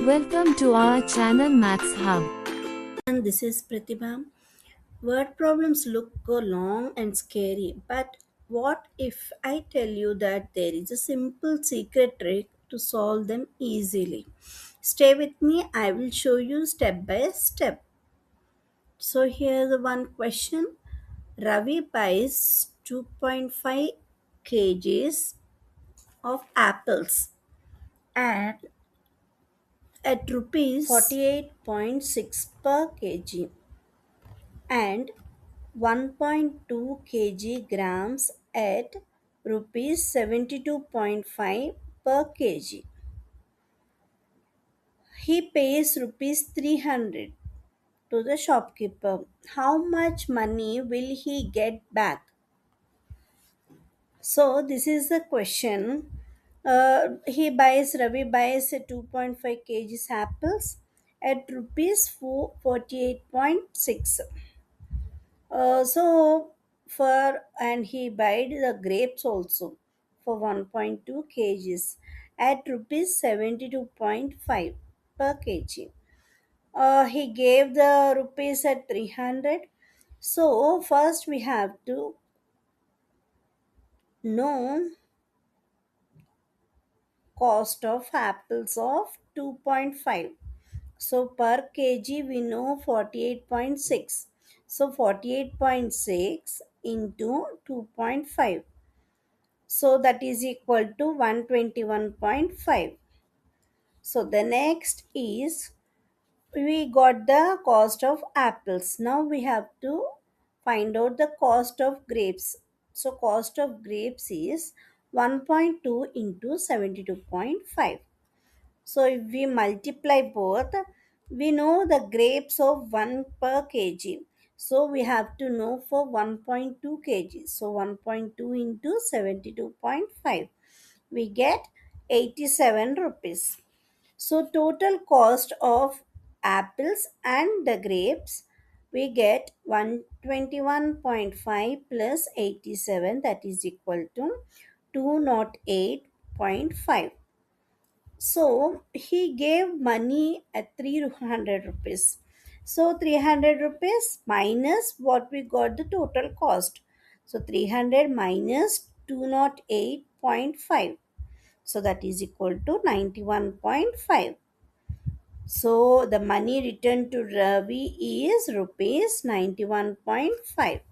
Welcome to our channel Maths Hub. And this is Pratibha. Word problems look long and scary, but what if I tell you that there is a simple secret trick to solve them easily? Stay with me, I will show you step by step. So, here's the one question. Ravi buys 2.5 kgs of apples and at rupees 48.6 per kg and 1.2 kg at rupees 72.5 per kg. He pays rupees 300 to the shopkeeper. How much money will he get back? So this is the question. Ravi buys 2.5 kgs apples at rupees 48.6. And he buyed the grapes also for 1.2 kgs at rupees 72.5 per kg. He gave the rupees at 300. So first we have to know cost of apples of 2.5. So per kg we know 48.6. So 48.6 into 2.5. So that is equal to 121.5. So the next is we got the cost of apples. Now we have to find out the cost of grapes. So cost of grapes is 1.2 into 72.5. So if we multiply both, we know the grapes of 1 per kg. So we have to know for 1.2 kg. So 1.2 into 72.5. We get 87 rupees. So total cost of apples and the grapes we get 121.5 plus 87, that is equal to 208.5. So he gave money at 300 rupees. So 300 rupees minus what we got the total cost. So 300 minus 208.5. So that is equal to 91.5. So the money returned to Ravi is rupees 91.5.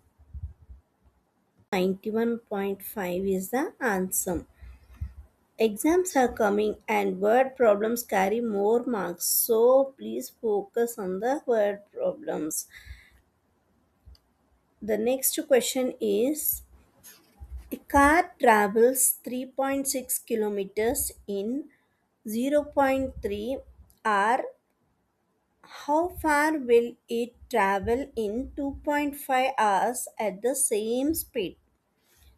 91.5 is the answer. Exams are coming and word problems carry more marks. So please focus on the word problems. The next question is a car travels 3.6 kilometers in zero point 0.3 hour. How far will it travel in 2.5 hours at the same speed?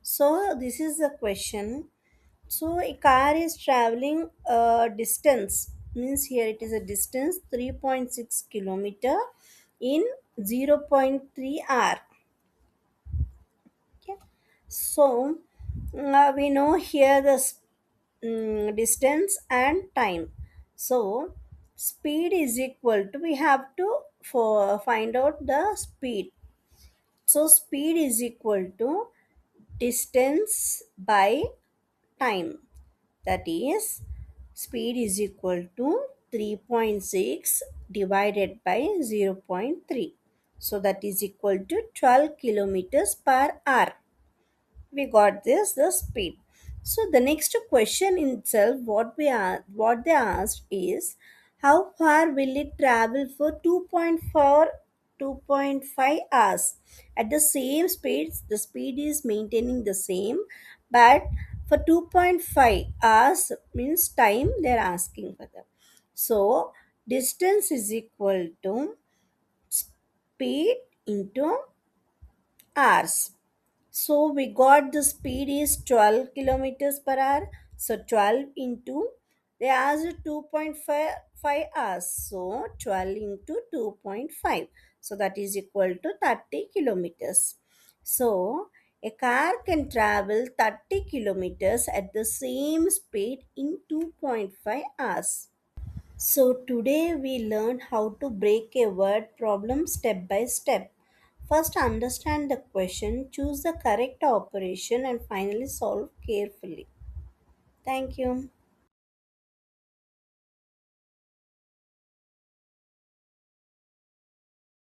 So, this is the question. So, a car is traveling a distance, means here it is a distance 3.6 kilometer in zero point 0.3 hour. Okay. So, we know here the distance and time. So, speed is equal to, we have to for find out the speed. So, speed is equal to distance by time. That is, speed is equal to 3.6 divided by zero point 0.3. So, that is equal to 12 kilometers per hour. We got this the speed. So the next question in itself, what they asked is, how far will it travel for 2.5 hours at the same speed? The speed is maintaining the same, but for 2.5 hours means time they are asking for them. So distance is equal to speed into hours. So we got the speed is 12 kilometers per hour. So 12 into, they asked 2.5 hours. So 12 into 2.5. So that is equal to 30 kilometers. So a car can travel 30 kilometers at the same speed in 2.5 hours. So today we learn how to break a word problem step by step. First understand the question, choose the correct operation and finally solve carefully. Thank you.